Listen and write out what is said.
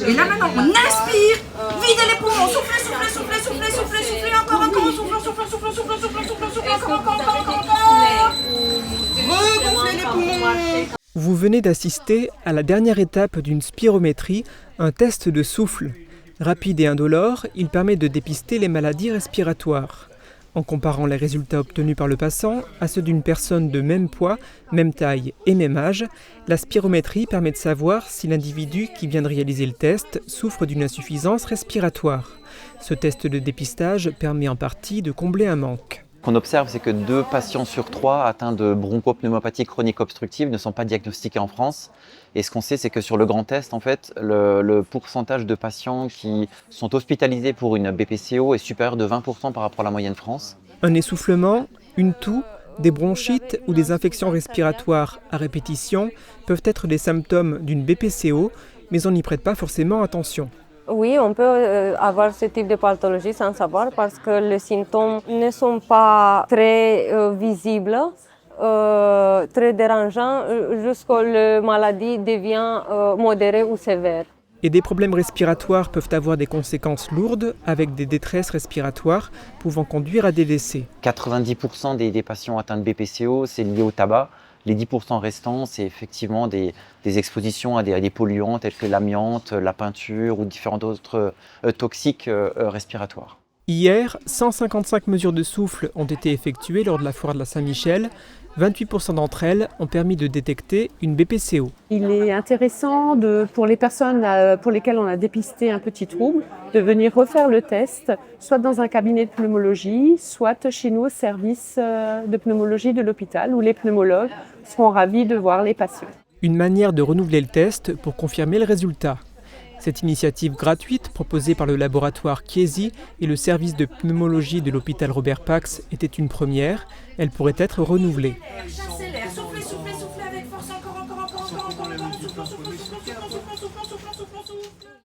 Et là maintenant, on inspire, videz les poumons, soufflez, soufflez, soufflez, soufflez, soufflez, soufflez, encore, encore, soufflez, soufflez, soufflez, soufflez, soufflez, soufflez, soufflez, encore, encore, encore, encore. Regonflez les poumons. Vous venez d'assister à la dernière étape d'une spirométrie, un test de souffle. Rapide et indolore, il permet de dépister les maladies respiratoires. En comparant les résultats obtenus par le patient à ceux d'une personne de même poids, même taille et même âge, la spirométrie permet de savoir si l'individu qui vient de réaliser le test souffre d'une insuffisance respiratoire. Ce test de dépistage permet en partie de combler un manque. Ce qu'on observe, c'est que 2 patients sur 3 atteints de bronchopneumopathie chronique obstructive ne sont pas diagnostiqués en France. Et ce qu'on sait, c'est que sur le grand test, en fait, le pourcentage de patients qui sont hospitalisés pour une BPCO est supérieur de 20% par rapport à la moyenne France. Un essoufflement, une toux, des bronchites ou des infections respiratoires à répétition peuvent être des symptômes d'une BPCO, mais on n'y prête pas forcément attention. Oui, on peut avoir ce type de pathologie sans savoir parce que les symptômes ne sont pas très visibles, très dérangeants, jusqu'à la maladie devient modérée ou sévère. Et des problèmes respiratoires peuvent avoir des conséquences lourdes avec des détresses respiratoires pouvant conduire à des décès. 90% des patients atteints de BPCO, c'est lié au tabac. Les 10% restants, c'est effectivement des expositions à des polluants tels que l'amiante, la peinture ou différents autres toxiques respiratoires. Hier, 155 mesures de souffle ont été effectuées lors de la foire de la Saint-Michel. 28% d'entre elles ont permis de détecter une BPCO. Il est intéressant pour les personnes pour lesquelles on a dépisté un petit trouble de venir refaire le test, soit dans un cabinet de pneumologie, soit chez nous au service de pneumologie de l'hôpital où les pneumologues seront ravis de voir les patients. Une manière de renouveler le test pour confirmer le résultat. Cette initiative gratuite proposée par le laboratoire Chiesi et le service de pneumologie de l'hôpital Robert Pax était une première. Elle pourrait être renouvelée. Chassez l'air, soufflez, soufflez, soufflez avec force, encore, encore, encore, encore, encore, encore, souffle, souffle, souffle, souffle, souffle, souffle, souffle, souffle, souffle.